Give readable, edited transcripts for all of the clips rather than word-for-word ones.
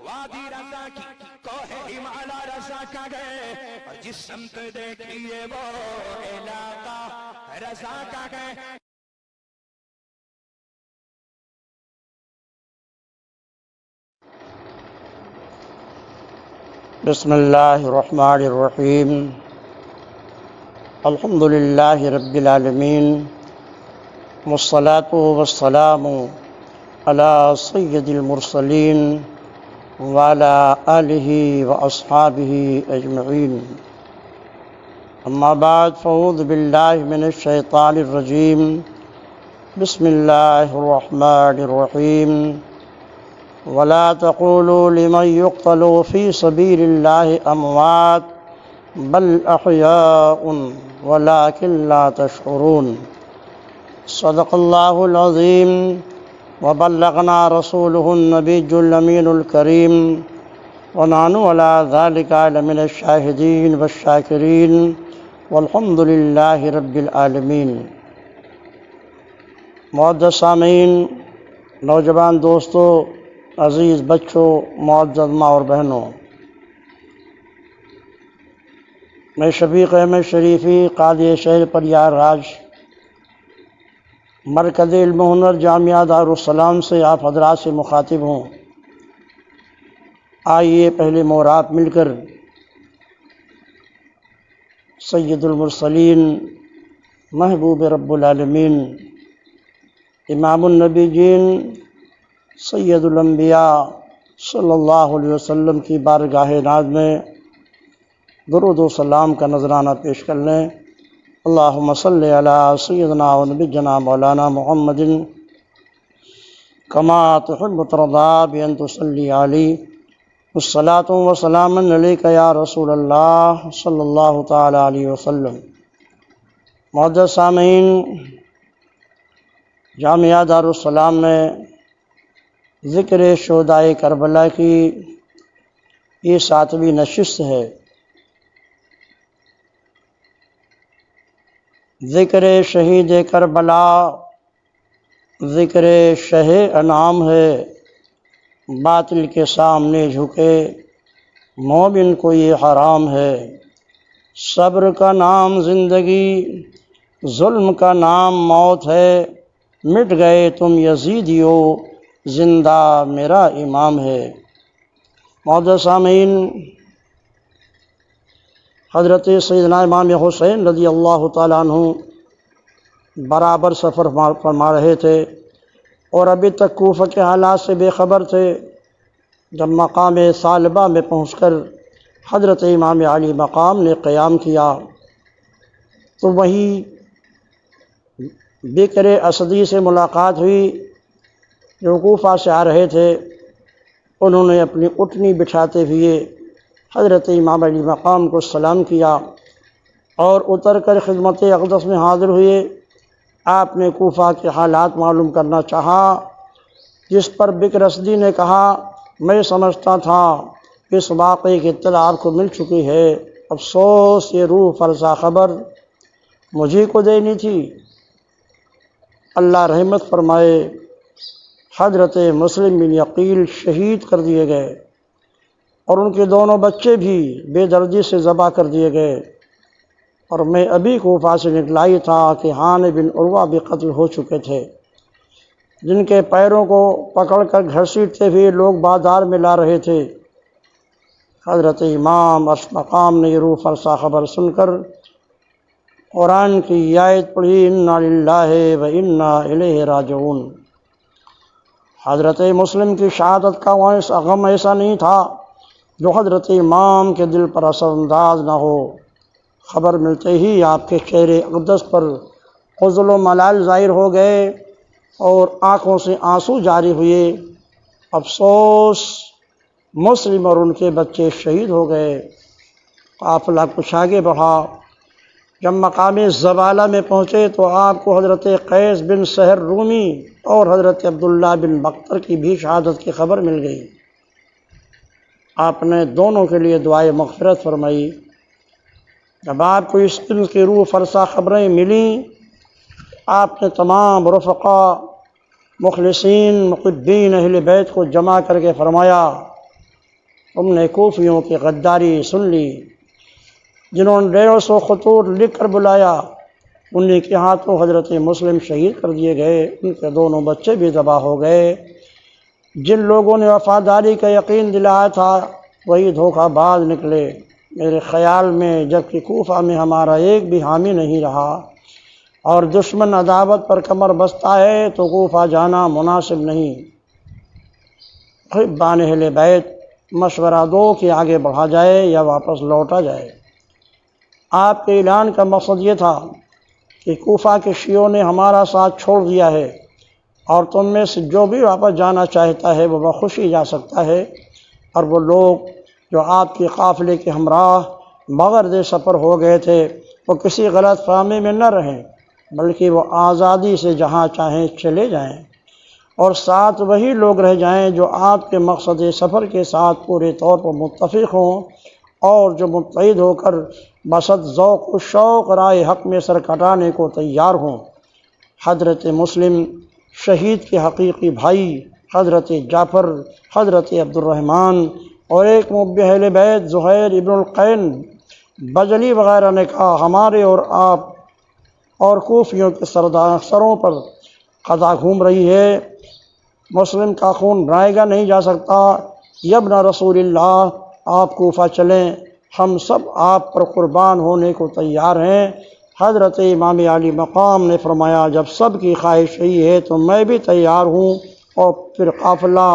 وادی رضا کی کوہ ہمالا رضا کا گئے، اور جس سمت دیکھیے وہ علاقہ رضا کا گئے۔ بسم اللہ الرحمن الرحیم، الحمد للہ رب العالمین، والصلاة والسلام علی سید المرسلین وعلی آلہ واصحابہ اجمعین، اما بعد فاعوذ باللہ من الشیطان الرجیم، بسم اللہ الرحمن الرحیم، ولا تقولوا لمن يقتل في سبيل الله أموات بل أحياء ولكن لا تشعرون۔ صدق الله العظيم وبلغنا رسوله النبي الأمين الكريم ونحن على ذلك لمن الشاهدين والشاكرين والحمد لله رب العالمين۔ معزز سامعین، نوجوان دوستو، عزیز بچوں، معزز ماں اور بہنوں، میں شفیق احمد شریفی، قاضی شہر پریار راج، مرکز علم و ہنر جامعہ دارالسلام سے آپ حضرات سے مخاطب ہوں۔ آئیے پہلے مورات مل کر سید المرسلین، محبوب رب العالمین، امام النبیین، سید الانبیاء صلی اللہ علیہ وسلم کی بارگاہ ناز میں درود و سلام کا نذرانہ پیش کر لیں۔ اللہم صلی علی سیدنا و نبینا مولانا محمد کما تحب ترضا بان تصلی علی الصلاۃ وسلام علیک یا رسول اللہ صلی اللہ تعالی علیہ وسلم۔ معزز سامعین، جامعہ دارالسلام میں ذکر شہدائے کربلا کی یہ 7ویں نشست ہے۔ ذکر شہید کربلا ذکر شہ انعام ہے، باطل کے سامنے جھکے مومن کو یہ حرام ہے۔ صبر کا نام زندگی، ظلم کا نام موت ہے، مٹ گئے تم یزیدیو، زندہ میرا امام ہے۔ معزز سامعین، حضرت سیدنا امام حسین رضی اللہ تعالیٰ عنہ برابر سفر فرما رہے تھے اور ابھی تک کوفہ کے حالات سے بے خبر تھے۔ جب مقام ثالبہ میں پہنچ کر حضرت امام علی مقام نے قیام کیا تو وہیں بکر اسدی سے ملاقات ہوئی جو کوفہ سے آ رہے تھے۔ انہوں نے اپنی اٹھنی بٹھاتے ہوئے حضرت امام علی مقام کو سلام کیا اور اتر کر خدمت اقدس میں حاضر ہوئے۔ آپ نے کوفہ کے حالات معلوم کرنا چاہا، جس پر بکر اسدی نے کہا، میں سمجھتا تھا کہ اس واقعے کی اطلاع آپ کو مل چکی ہے، افسوس یہ روح فرسا خبر مجھے کو دینی تھی۔ اللہ رحمت فرمائے، حضرت مسلم بن عقیل شہید کر دیے گئے اور ان کے دونوں بچے بھی بے دردی سے ذبح کر دیے گئے، اور میں ابھی کوفہ سے نکلا ہی تھا کہ ہانئ بن عروہ بھی قتل ہو چکے تھے، جن کے پیروں کو پکڑ کر گھسیٹتے ہوئے لوگ بازار میں لا رہے تھے۔ حضرت امام عرش مقام نے یہ روح فرسا خبر سن کر قرآن کی آیت پڑھی، انا للہ و انا الیہ راجعون۔ حضرت مسلم کی شہادت کا غم ایسا نہیں تھا جو حضرت امام کے دل پر اثر انداز نہ ہو۔ خبر ملتے ہی آپ کے چہرے اقدس پر خجل و ملال ظاہر ہو گئے اور آنکھوں سے آنسو جاری ہوئے۔ افسوس، مسلم اور ان کے بچے شہید ہو گئے۔ قافلہ کچھ آگے بڑھا، جب مقام زبالہ میں پہنچے تو آپ کو حضرت قیس بن سہر رومی اور حضرت عبداللہ بن بختر کی بھی شہادت کی خبر مل گئی۔ آپ نے دونوں کے لیے دعائے مغفرت فرمائی۔ جب آپ کو اس علم کی روح فرسا خبریں ملیں، آپ نے تمام رفقا، مخلصین، محبین اہل بیت کو جمع کر کے فرمایا، تم نے کوفیوں کی غداری سن لی، جنہوں نے 150 خطوط لکھ کر بلایا، انہیں کے ہاتھوں حضرت مسلم شہید کر دیے گئے، ان کے دونوں بچے بھی ذبح ہو گئے۔ جن لوگوں نے وفاداری کا یقین دلایا تھا وہی دھوکہ باز نکلے۔ میرے خیال میں جبکہ کوفہ میں ہمارا ایک بھی حامی نہیں رہا اور دشمن عداوت پر کمر بستہ ہے تو کوفہ جانا مناسب نہیں۔ محبان اہل بیت مشورہ دو کہ آگے بڑھا جائے یا واپس لوٹا جائے۔ آپ کے اعلان کا مقصد یہ تھا کہ کوفہ کے شیعوں نے ہمارا ساتھ چھوڑ دیا ہے اور تم میں سے جو بھی واپس جانا چاہتا ہے وہ بخوشی جا سکتا ہے، اور وہ لوگ جو آپ کے قافلے کے ہمراہ بغرض سفر ہو گئے تھے وہ کسی غلط فہمی میں نہ رہیں، بلکہ وہ آزادی سے جہاں چاہیں چلے جائیں، اور ساتھ وہی لوگ رہ جائیں جو آپ کے مقصد سفر کے ساتھ پورے طور پر متفق ہوں اور جو متحد ہو کر بسط ذوق و شوق رائے حق میں سر کٹانے کو تیار ہوں۔ حضرت مسلم شہید کے حقیقی بھائی حضرت جعفر، حضرت عبد الرحمن اور ایک محب اہل بیت زہیر ابن القین بجلی وغیرہ نے کہا، ہمارے اور آپ اور کوفیوں کے سروں پر قضا گھوم رہی ہے، مسلم کا خون رائے گا نہیں جا سکتا۔ یبن رسول اللہ، آپ کوفہ چلیں، ہم سب آپ پر قربان ہونے کو تیار ہیں۔ حضرت امام علی مقام نے فرمایا، جب سب کی خواہش یہی ہے تو میں بھی تیار ہوں، اور پھر قافلہ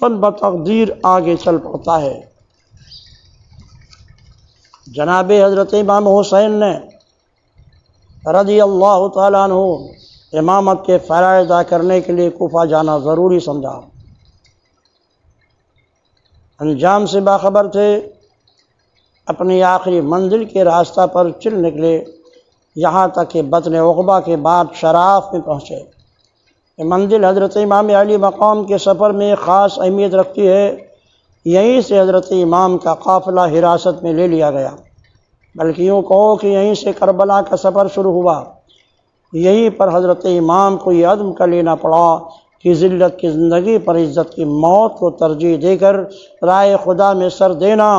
تن بتقدیر آگے چل پڑتا ہے۔ جناب حضرت امام حسین نے رضی اللہ تعالیٰ عنہ امامت کے فرائض ادا کرنے کے لیے کوفہ جانا ضروری سمجھا۔ انجام سے باخبر تھے، اپنی آخری منزل کے راستہ پر چل نکلے، یہاں تک کہ بطن عقبہ کے بعد شراف میں پہنچے۔ یہ منزل حضرت امام علی مقام کے سفر میں خاص اہمیت رکھتی ہے۔ یہیں سے حضرت امام کا قافلہ حراست میں لے لیا گیا، بلکہ یوں کہو کہ یہیں سے کربلا کا سفر شروع ہوا۔ یہیں پر حضرت امام کو یہ عزم کر لینا پڑا کہ ذلت کی زندگی پر عزت کی موت کو ترجیح دے کر رائے خدا میں سر دینا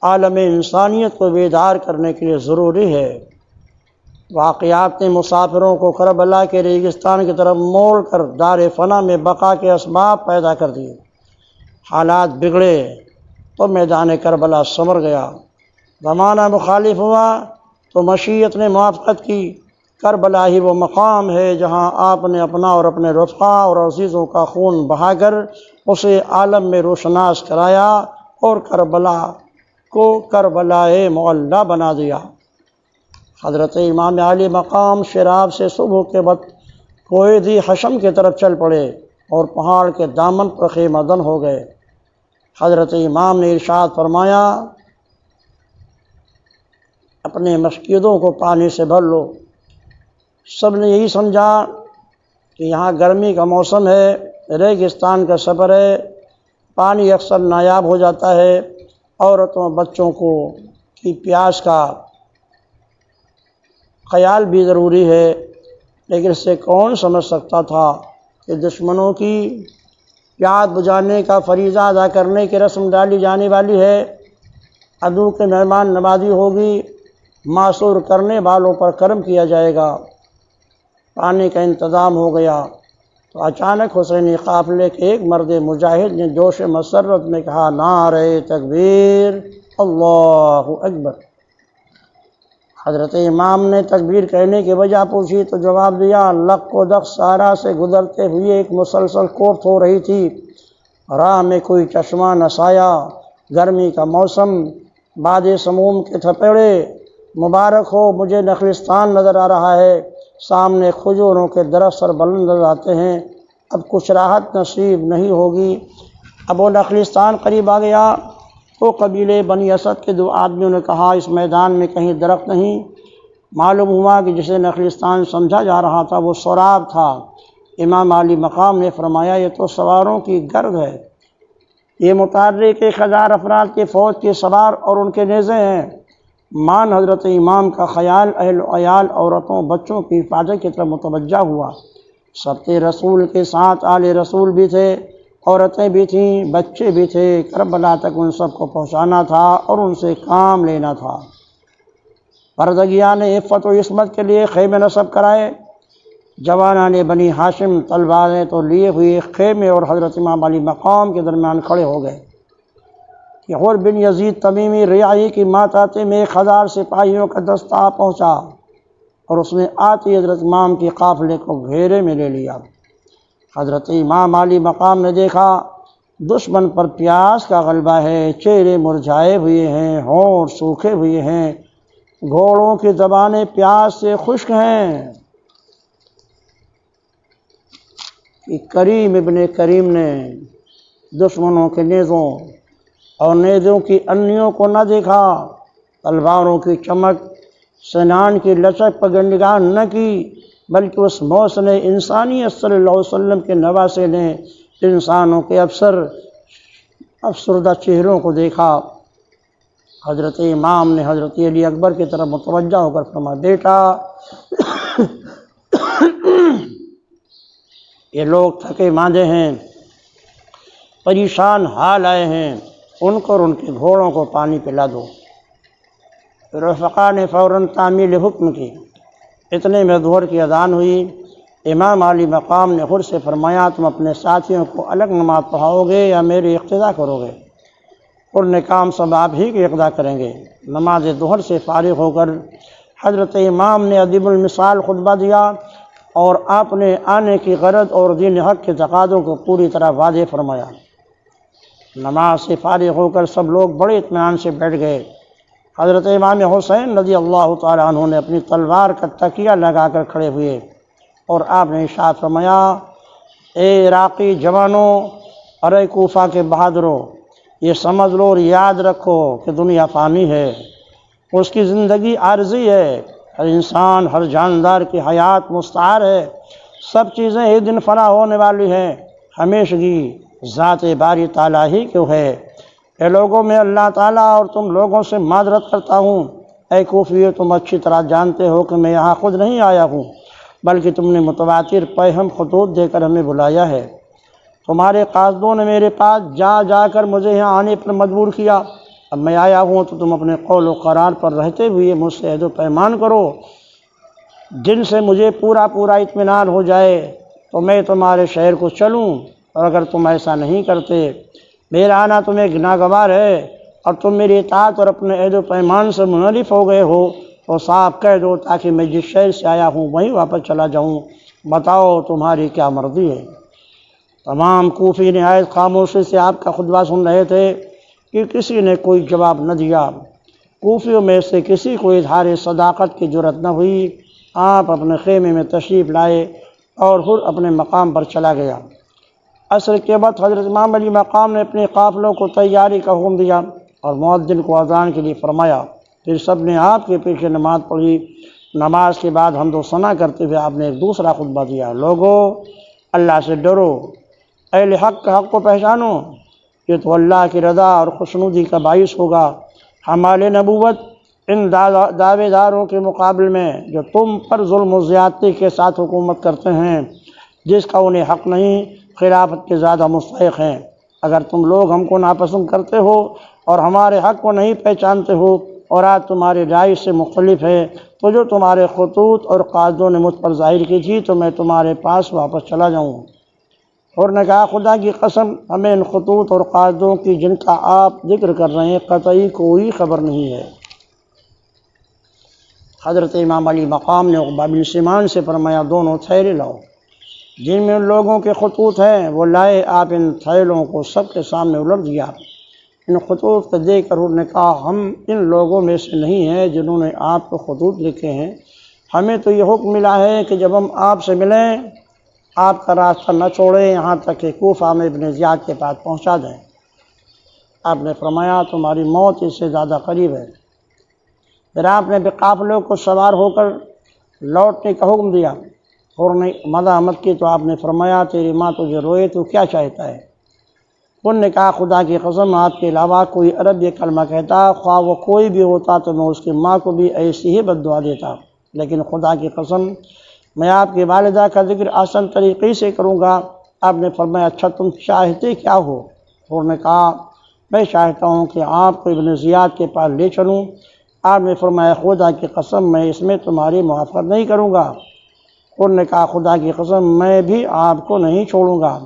عالم انسانیت کو بیدار کرنے کے لیے ضروری ہے۔ واقعات نے مسافروں کو کربلا کے ریگستان کی طرف موڑ کر دار فنا میں بقا کے اسباب پیدا کر دیے۔ حالات بگڑے تو میدان کربلا سنور گیا، زمانہ مخالف ہوا تو مشیت نے موافقت کی۔ کربلا ہی وہ مقام ہے جہاں آپ نے اپنا اور اپنے رفقا اور عزیزوں کا خون بہا کر اسے عالم میں روشناس کرایا اور کربلا کو کربلائے معلی بنا دیا۔ حضرت امام علی مقام شراب سے صبح کے وقت کوہ ذی حشم کی طرف چل پڑے اور پہاڑ کے دامن پر خیمہ دن ہو گئے۔ حضرت امام نے ارشاد فرمایا، اپنے مسجدوں کو پانی سے بھر لو۔ سب نے یہی سمجھا کہ یہاں گرمی کا موسم ہے، ریگستان کا سفر ہے، پانی اکثر نایاب ہو جاتا ہے، عورتوں بچوں کو کی پیاس کا خیال بھی ضروری ہے، لیکن اس سے کون سمجھ سکتا تھا کہ دشمنوں کی پیاس بجھانے کا فریضہ ادا کرنے کی رسم ڈالی جانے والی ہے، عدو کے مہمان نوازی ہوگی، معصور کرنے والوں پر کرم کیا جائے گا۔ پانی کا انتظام ہو گیا تو اچانک حسینی قافلے کے ایک مرد مجاہد نے جوش مسرت میں کہا، نعرہ تکبیر، اللہ اکبر۔ حضرت امام نے تکبیر کہنے کی وجہ پوچھی تو جواب دیا، لق و دق سارا سے گزرتے ہوئے ایک مسلسل کوفت ہو رہی تھی، راہ میں کوئی چشمہ نہ سایا، گرمی کا موسم، باد سموم کے تھپیڑے، مبارک ہو مجھے نخلستان نظر آ رہا ہے، سامنے کھجوروں کے درخت سر بلند نظر آتے ہیں، اب کچھ راحت نصیب نہیں ہوگی۔ اب وہ نخلستان قریب آ گیا تو قبیلے بنی اسد کے دو آدمیوں نے کہا، اس میدان میں کہیں درخت نہیں؟ معلوم ہوا کہ جسے نخلستان سمجھا جا رہا تھا وہ سراب تھا۔ امام علی مقام نے فرمایا، یہ تو سواروں کی گرد ہے، یہ متحرک 1000 افراد کی فوج کے سوار اور ان کے نیزے ہیں۔ مان حضرت امام کا خیال اہل و عیال، عورتوں بچوں کی حفاظت کی طرف متوجہ ہوا۔ سب رسول کے ساتھ آل رسول بھی تھے، عورتیں بھی تھیں، بچے بھی تھے، کربلا تک ان سب کو پہنچانا تھا اور ان سے کام لینا تھا۔ پردگیان عفت و عصمت کے لیے خیمے نصب کرائے، جوانان بنی ہاشم تلواریں تو لیے ہوئے خیمے اور حضرت امام علی مقام کے درمیان کھڑے ہو گئے کہ غر بن یزید تمیمی رعائی کی ماتحتی میں 1000 سپاہیوں کا دستہ پہنچا اور اس نے آتی حضرت امام کی قافلے کو گھیرے میں لے لیا۔ حضرت امام علی مقام نے دیکھا دشمن پر پیاس کا غلبہ ہے، چہرے مرجھائے ہوئے ہیں، ہونٹ سوکھے ہوئے ہیں، گھوڑوں کی زبانیں پیاس سے خشک ہیں کہ کریم ابن کریم نے دشمنوں کے نیزوں اور نیزوں کی انیوں کو نہ دیکھا، تلواروں کی چمک، سنان کی لچک پر نگاہ نہ کی، بلکہ اس محسن انسانیت صلی اللہ علیہ وسلم کے نواسے نے انسانوں کے افسردہ چہروں کو دیکھا۔ حضرت امام نے حضرت علی اکبر کی طرف متوجہ ہو کر فرمایا، بیٹا یہ لوگ تھکے ماندے ہیں، پریشان حال آئے ہیں، ان کو اور ان کے گھوڑوں کو پانی پلا دو۔ رفقا نے فوراً تعمیل حکم کی۔ اتنے میں ظہر کی اذان ہوئی۔ امام علی مقام نے خود سے فرمایا، تم اپنے ساتھیوں کو الگ نماز پڑھاؤ گے یا میری اقتداء کرو گے؟ اور نے کام سب آپ ہی کی اقتداء کریں گے۔ نماز ظہر سے فارغ ہو کر حضرت امام نے ادیب المثال خطبہ دیا اور آپ نے آنے کی غرض اور دین حق کے تقاضوں کو پوری طرح واضح فرمایا۔ نماز سے فارغ ہو کر سب لوگ بڑے اطمینان سے بیٹھ گئے۔ حضرت امام حسین رضی اللہ تعالیٰ عنہ نے اپنی تلوار کا تکیہ لگا کر کھڑے ہوئے اور آپ نے ارشاد فرمایا، اے عراقی جوانوں، ارے کوفہ کے بہادروں، یہ سمجھ لو اور یاد رکھو کہ دنیا فانی ہے، اس کی زندگی عارضی ہے، ہر انسان ہر جاندار کی حیات مستعار ہے، سب چیزیں ایک دن فنا ہونے والی ہیں، ہمیشگی ذات باری تعالیٰ ہی کیوں ہے۔ اے لوگوں، میں اللہ تعالیٰ اور تم لوگوں سے معذرت کرتا ہوں۔ اے کوفیو، تم اچھی طرح جانتے ہو کہ میں یہاں خود نہیں آیا ہوں، بلکہ تم نے متواتر پیغام خطوط دے کر ہمیں بلایا ہے۔ تمہارے قاصدوں نے میرے پاس جا کر مجھے یہاں آنے پر مجبور کیا۔ اب میں آیا ہوں تو تم اپنے قول و قرار پر رہتے ہوئے مجھ سے عہد و پیمان کرو، جن سے مجھے پورا اطمینان ہو جائے تو میں تمہارے شہر کو چلوں، اور اگر تم ایسا نہیں کرتے، میرا آنا تمہیں ناگوار ہے اور تم میری اطاعت اور اپنے عہد و پیمان سے منحرف ہو گئے ہو، تو صاف کہہ دو تاکہ میں جس شہر سے آیا ہوں وہیں واپس چلا جاؤں۔ بتاؤ تمہاری کیا مرضی ہے؟ تمام کوفی نہایت خاموشی سے آپ کا خطبہ سن رہے تھے کہ کسی نے کوئی جواب نہ دیا۔ کوفیوں میں سے کسی کو اظہار صداقت کی جرت نہ ہوئی۔ آپ اپنے خیمے میں تشریف لائے اور خود اپنے مقام پر چلا گیا۔ عصر کے بعد حضرت امام علی مقام نے اپنے قافلوں کو تیاری کا حکم دیا اور مؤذن کو اذان کے لیے فرمایا۔ پھر سب نے آپ کے پیچھے نماز پڑھی۔ نماز کے بعد حمد و ثنا کرتے ہوئے آپ نے ایک دوسرا خطبہ دیا، لوگو اللہ سے ڈرو، اہل حق کا حق کو پہچانو، یہ تو اللہ کی رضا اور خوشنودی کا باعث ہوگا۔ ہمارے نبوت ان دعوے داروں کے مقابل میں جو تم پر ظلم و زیادتی کے ساتھ حکومت کرتے ہیں، جس کا انہیں حق نہیں، خلافت کے زیادہ مستحق ہیں۔ اگر تم لوگ ہم کو ناپسند کرتے ہو اور ہمارے حق کو نہیں پہچانتے ہو اور آج تمہاری رائے سے مختلف ہے، تو جو تمہارے خطوط اور قاصدوں نے مجھ پر ظاہر کی تھی تو میں تمہارے پاس واپس چلا جاؤں۔ اور نے کہا، خدا کی قسم، ہمیں ان خطوط اور قاصدوں کی جن کا آپ ذکر کر رہے ہیں قطعی کوئی خبر نہیں ہے۔ حضرت امام علی مقام نے عقبہ بن سیمان سے فرمایا، دونوں تھیلے لاؤ جن میں ان لوگوں کے خطوط ہیں۔ وہ لائے، آپ ان تھیلوں کو سب کے سامنے الٹ دیا۔ ان خطوط کو دیکھ کر انہوں نے کہا، ہم ان لوگوں میں سے نہیں ہیں جنہوں نے آپ کو خطوط لکھے ہیں، ہمیں تو یہ حکم ملا ہے کہ جب ہم آپ سے ملیں آپ کا راستہ نہ چھوڑیں یہاں تک کہ کوفہ میں ابن زیاد کے پاس پہنچا دیں۔ آپ نے فرمایا، تمہاری موت اس سے زیادہ قریب ہے۔ پھر آپ نے قافلوں کو سوار ہو کر لوٹنے کا حکم دیا اور نے مزاحمت کی تو آپ نے فرمایا، تیری ماں تجھے روئے تو کیا چاہتا ہے؟ انہوں نے کہا، خدا کی قسم، آپ کے علاوہ کوئی عرب یہ کلمہ کہتا، خواہ وہ کوئی بھی ہوتا تو میں اس کی ماں کو بھی ایسی ہی بد دعا دیتا، لیکن خدا کی قسم میں آپ کی والدہ کا ذکر آسان طریقے سے کروں گا۔ آپ نے فرمایا اچھا تم چاہتے کیا ہو؟ انہوں نے کہا میں چاہتا ہوں کہ آپ کو ابن زیاد کے پاس لے چلوں۔ آپ نے فرمایا خدا کی قسم میں اس میں تمہاری موافقت نہیں کروں گا۔ انہوں نے کہا خدا کی قسم میں بھی آپ کو نہیں چھوڑوں گا۔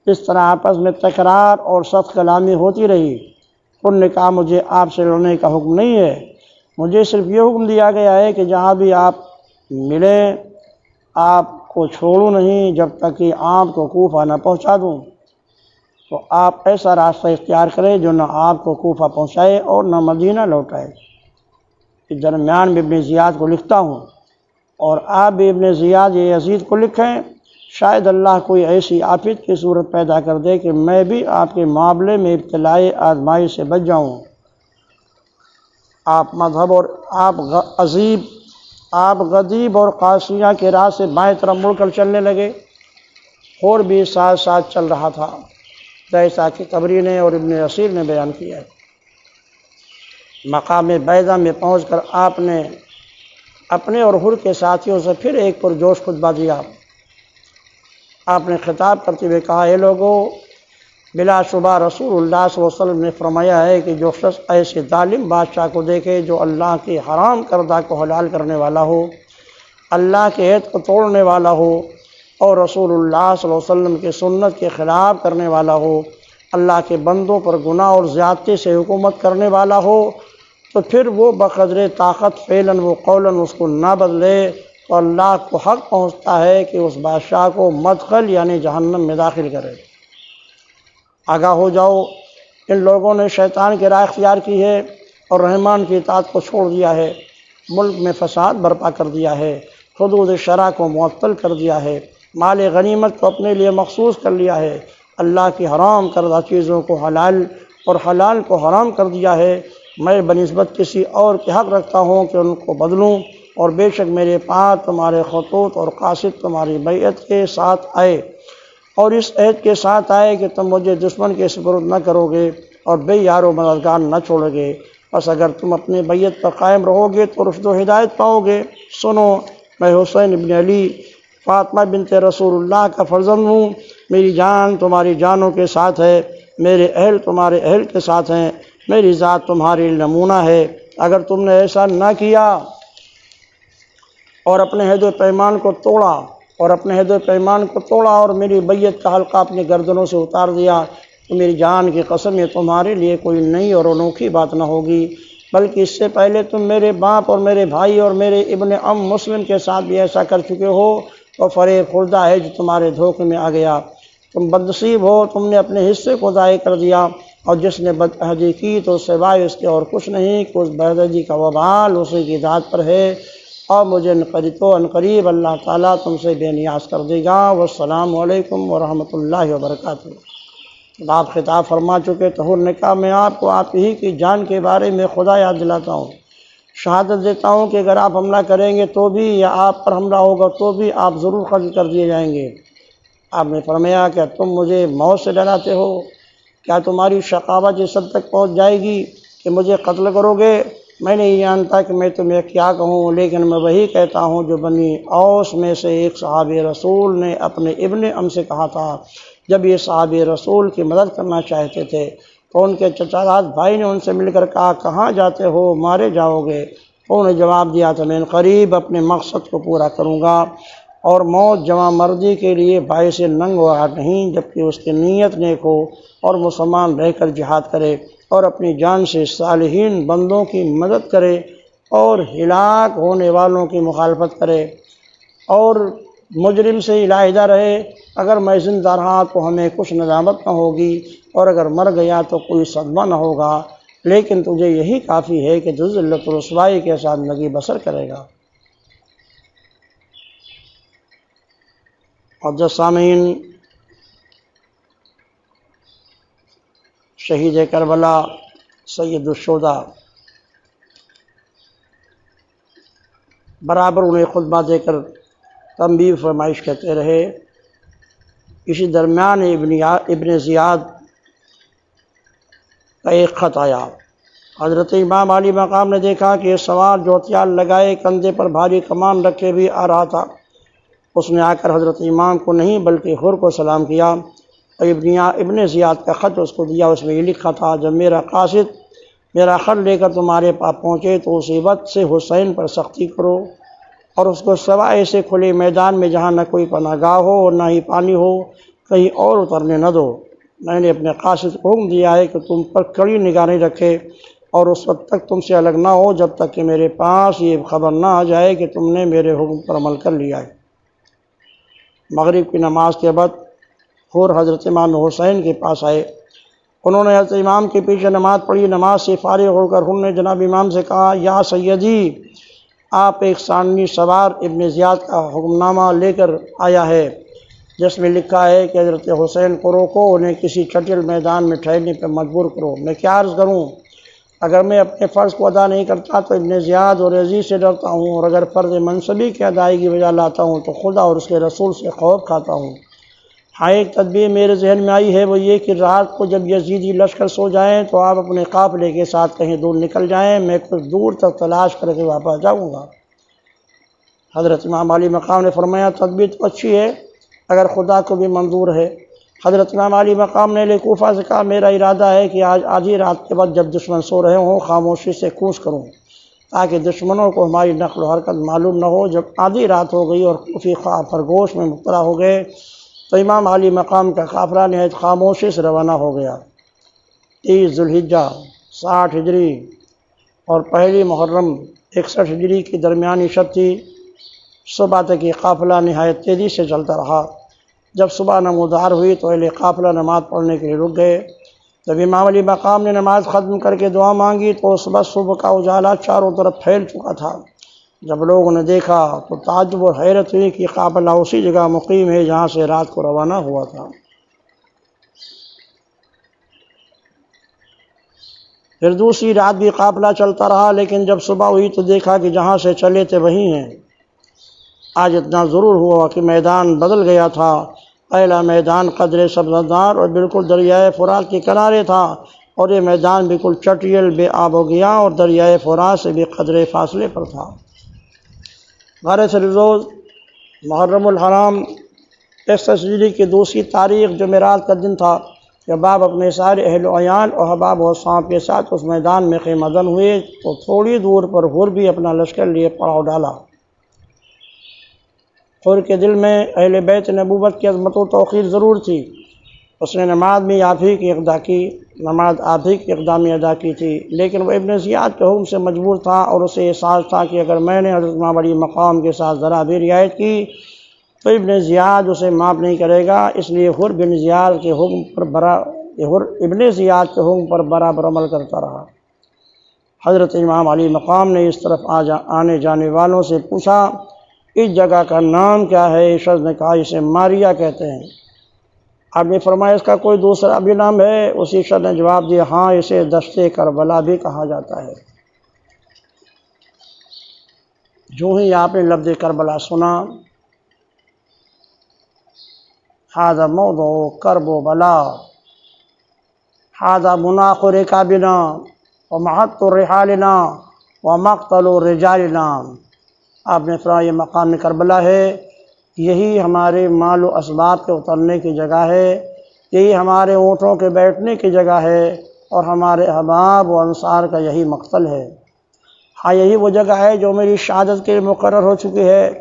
اس طرح آپس میں تکرار اور سخت کلامی ہوتی رہی۔ انہوں نے کہا مجھے آپ سے لڑنے کا حکم نہیں ہے، مجھے صرف یہ حکم دیا گیا ہے کہ جہاں بھی آپ ملیں آپ کو چھوڑوں نہیں جب تک کہ آپ کو کوفہ نہ پہنچا دوں۔ تو آپ ایسا راستہ اختیار کریں جو نہ آپ کو کوفہ پہنچائے اور نہ مدینہ لوٹائے۔ اس درمیان میں ابن زیاد کو لکھتا ہوں اور آپ بھی ابن زیاد یزید کو لکھیں، شاید اللہ کوئی ایسی آفت کی صورت پیدا کر دے کہ میں بھی آپ کے معاملے میں ابتلائی آزمائش سے بچ جاؤں۔ آپ مذہب اور آپ غضیب اور قاسیہ کے راہ سے بائیں طرف مڑ کر چلنے لگے۔ اور بھی ساتھ ساتھ چل رہا تھا جیسا کہ طبری نے اور ابن اسیر نے بیان کیا ہے۔ مقام بیضہ میں پہنچ کر آپ نے اپنے اور حر کے ساتھیوں سے پھر ایک پرجوش خطبہ دیا۔ آپ نے خطاب کرتے ہوئے کہا اے لوگو، بلا شبہ رسول اللہ صلی اللہ علیہ وسلم نے فرمایا ہے کہ جو شخص ایسے ظالم بادشاہ کو دیکھے جو اللہ کے حرام کردہ کو حلال کرنے والا ہو، اللہ کے عہد کو توڑنے والا ہو اور رسول اللہ صلی اللہ علیہ وسلم کی سنت کے خلاف کرنے والا ہو، اللہ کے بندوں پر گناہ اور زیادتی سے حکومت کرنے والا ہو، تو پھر وہ بقدر طاقت فعلاً و قولاً اس کو نہ بدلے تو اللہ کو حق پہنچتا ہے کہ اس بادشاہ کو مدخل یعنی جہنم میں داخل کرے۔ آگاہ ہو جاؤ، ان لوگوں نے شیطان کی راہ اختیار کی ہے اور رحمان کی اطاعت کو چھوڑ دیا ہے، ملک میں فساد برپا کر دیا ہے، حدود شرع کو معطل کر دیا ہے، مال غنیمت کو اپنے لیے مخصوص کر لیا ہے، اللہ کی حرام کردہ چیزوں کو حلال اور حلال کو حرام کر دیا ہے۔ میں بنسبت کسی اور کے حق رکھتا ہوں کہ ان کو بدلوں، اور بے شک میرے پاس تمہارے خطوط اور قاصد تمہاری بیعت کے ساتھ آئے اور اس عہد کے ساتھ آئے کہ تم مجھے دشمن کے سپرد نہ کرو گے اور بے یار و مددگار نہ چھوڑو گے۔ بس اگر تم اپنی بیعت پر قائم رہو گے تو رشد و ہدایت پاؤ گے۔ سنو، میں حسین بن علی فاطمہ بنت رسول اللہ کا فرزند ہوں، میری جان تمہاری جانوں کے ساتھ ہے، میرے اہل تمہارے اہل کے ساتھ ہیں، میری ذات تمہاری نمونہ ہے۔ اگر تم نے ایسا نہ کیا اور اپنے عہد و پیمان کو توڑا اور میری بیعت کا حلقہ اپنی گردنوں سے اتار دیا تو میری جان کی قسم یہ تمہارے لیے کوئی نئی اور انوکھی بات نہ ہوگی، بلکہ اس سے پہلے تم میرے باپ اور میرے بھائی اور میرے ابن مسلم کے ساتھ بھی ایسا کر چکے ہو، اور فریب خوردہ ہے جو تمہارے دھوکے میں آ گیا۔ تم بدنصیب ہو، تم نے اپنے حصے کو ضائع کر دیا، اور جس نے بدعہدی کی تو سوائے اس کے اور کچھ نہیں کہ اس بدعہدی کا وبال اسی کی ذات پر ہے، اور مجھے عنقریب اللہ تعالیٰ تم سے بے نیاز کر دے گا۔ والسلام علیکم ورحمۃ اللہ وبرکاتہ۔ آپ خطاب فرما چکے تو حر نے کہا میں آپ کو آپ ہی کی جان کے بارے میں خدا یاد دلاتا ہوں، شہادت دیتا ہوں کہ اگر آپ حملہ کریں گے تو بھی یا آپ پر حملہ ہوگا تو بھی آپ ضرور قتل کر دیے جائیں گے۔ آپ نے فرمایا کیا تم مجھے موت سے ڈراتے ہو؟ کیا تمہاری شقاوت اس حد تک پہنچ جائے گی کہ مجھے قتل کرو گے؟ میں نہیں جانتا کہ میں تمہیں کیا کہوں، لیکن میں وہی کہتا ہوں جو بنی اوس میں سے ایک صحابی رسول نے اپنے ابن ام سے کہا تھا جب یہ صحابی رسول کی مدد کرنا چاہتے تھے تو ان کے چچا زاد بھائی نے ان سے مل کر کہا کہاں جاتے ہو، مارے جاؤ گے؟ انہوں نے جواب دیا تھا میں قریب اپنے مقصد کو پورا کروں گا، اور موت جوان مردی کے لیے باعث ننگ و آہٹ نہیں جبکہ اس کی نیت نیک ہو اور مسلمان رہ کر جہاد کرے اور اپنی جان سے صالحین بندوں کی مدد کرے اور ہلاک ہونے والوں کی مخالفت کرے اور مجرم سے علیحدہ رہے۔ اگر میں زندہ رہا تو ہمیں کچھ ندامت نہ ہوگی، اور اگر مر گیا تو کوئی صدمہ نہ ہوگا، لیکن تجھے یہی کافی ہے کہ تو ذلت و رسوائی کے ساتھ زندگی بسر کرے گا۔ اور سامعین، شہید کربلا سید الشہداء برابر انہیں خطبہ دے کر تنبیہ فرمائش کرتے رہے۔ اسی درمیان ابن زیاد کا ایک خط آیا۔ حضرت امام علی مقام نے دیکھا کہ یہ سوار جو ہتھیار لگائے کندھے پر بھاری کمان رکھے بھی آ رہا تھا۔ اس نے آ کر حضرت امام کو نہیں بلکہ حر کو سلام کیا اور ابن زیاد کا خط اس کو دیا۔ اس میں یہ لکھا تھا، جب میرا قاصد میرا خط لے کر تمہارے پاس پہنچے تو اسی وقت سے حسین پر سختی کرو اور اس کو سوائے ایسے کھلے میدان میں جہاں نہ کوئی پناہ گاہ ہو اور نہ ہی پانی ہو کہیں اور اترنے نہ دو۔ میں نے اپنے قاصد کو حکم دیا ہے کہ تم پر کڑی نگرانی رکھے اور اس وقت تک تم سے الگ نہ ہو جب تک کہ میرے پاس یہ خبر نہ آ جائے کہ تم نے میرے حکم پر عمل کر لیا ہے۔ مغرب کی نماز کے بعد حر حضرت امام حسین کے پاس آئے۔ انہوں نے حضرت امام کے پیچھے نماز پڑھی۔ نماز سے فارغ ہو کر حر نے جناب امام سے کہا، یا سیدی، آپ ایک سانوی سوار ابن زیاد کا حکم نامہ لے کر آیا ہے جس میں لکھا ہے کہ حضرت حسین کو روکو، انہیں کسی چٹیل میدان میں ٹھہرنے پر مجبور کرو۔ میں کیا عرض کروں؟ اگر میں اپنے فرض کو ادا نہیں کرتا تو ابن زیاد اور یزید سے ڈرتا ہوں، اور اگر فرض منصبی کی ادائیگی بجا لاتا ہوں تو خدا اور اس کے رسول سے خوف کھاتا ہوں۔ ہاں، ایک تدبیر میرے ذہن میں آئی ہے، وہ یہ کہ رات کو جب یزیدی لشکر سو جائیں تو آپ اپنے قافلے کے ساتھ کہیں دور نکل جائیں، میں کچھ دور تک تلاش کر کے واپس جاؤں گا۔ حضرت امام علی مقام نے فرمایا، تدبیر تو اچھی ہے اگر خدا کو بھی منظور ہے۔ حضرت امام علی مقام نے اہل کوفہ سے کہا، میرا ارادہ ہے کہ آج آدھی رات کے بعد جب دشمن سو رہے ہوں خاموشی سے کوچ کروں تاکہ دشمنوں کو ہماری نقل و حرکت معلوم نہ ہو۔ جب آدھی رات ہو گئی اور کوفی خواب خرگوش میں مبتلا ہو گئے تو امام علی مقام کا قافلہ نہایت خاموشی سے روانہ ہو گیا۔ 30 ذوالحجہ 60 ہجری اور پہلی محرم 61 ہجری کی درمیانی شب تھی۔ صبح تک یہ قافلہ نہایت تیزی سے چلتا رہا۔ جب صبح نمودار ہوئی تو اہل قافلہ نماز پڑھنے کے لیے رک گئے۔ جب امام علی مقام نے نماز ختم کر کے دعا مانگی تو صبح کا اجالا چاروں طرف پھیل چکا تھا۔ جب لوگوں نے دیکھا تو تعجب اور حیرت ہوئی کہ قافلہ اسی جگہ مقیم ہے جہاں سے رات کو روانہ ہوا تھا۔ پھر دوسری رات بھی قافلہ چلتا رہا، لیکن جب صبح ہوئی تو دیکھا کہ جہاں سے چلے تھے وہیں ہیں۔ آج اتنا ضرور ہوا کہ میدان بدل گیا تھا۔ پہلا میدان قدرے سبزدار اور بالکل دریائے فرات کے کنارے تھا، اور یہ میدان بالکل چٹیل بے آب و گیا اور دریائے فرات سے بھی قدرے فاصلے پر تھا۔ غار سرزوز محرم الحرام 61 ہجری کی دوسری تاریخ جمعرات کا دن تھا جب آپ اپنے سارے اہل و عیال اور احباب و اصحاب کے ساتھ اس میدان میں خیمہ زن ہوئے تو تھوڑی دور پر حر بھی اپنا لشکر لیے پڑاؤ ڈالا۔ حر کے دل میں اہل بیت نبوت کی عظمت و توقیر ضرور تھی۔ اس نے نماز بھی آپ ہی کی اقدامی ادا کی تھی، لیکن وہ ابن زیاد کے حکم سے مجبور تھا اور اسے احساس تھا کہ اگر میں نے حضرت امام علی مقام کے ساتھ ذرا بھی رعایت کی تو ابن زیاد اسے معاف نہیں کرے گا۔ اس لیے حر ابن زیاد کے حکم پر برابر عمل کرتا رہا۔ حضرت امام علی مقام نے اس طرف آنے جانے والوں سے پوچھا، اس جگہ کا نام کیا ہے؟ اس شخص نے کہا، اسے ماریا کہتے ہیں۔ آپ نے فرمایا، اس کا کوئی دوسرا بھی نام ہے؟ اسی شخص نے جواب دیا، ہاں، اسے دشت کربلا بھی کہا جاتا ہے۔ جو ہی آپ نے لفظ کربلا سنا، ھذا موضع کرب و بلا، ھذا مناخ رکابنا ومحط رحالنا ومقتل رجالنا، آپ نے فرمایا یہ مقام کربلا ہے، یہی ہمارے مال و اسباب کے اترنے کی جگہ ہے، یہی ہمارے اونٹوں کے بیٹھنے کی جگہ ہے، اور ہمارے احباب و انصار کا یہی مقتل ہے۔ ہاں، یہی وہ جگہ ہے جو میری شہادت کے لیے مقرر ہو چکی ہے۔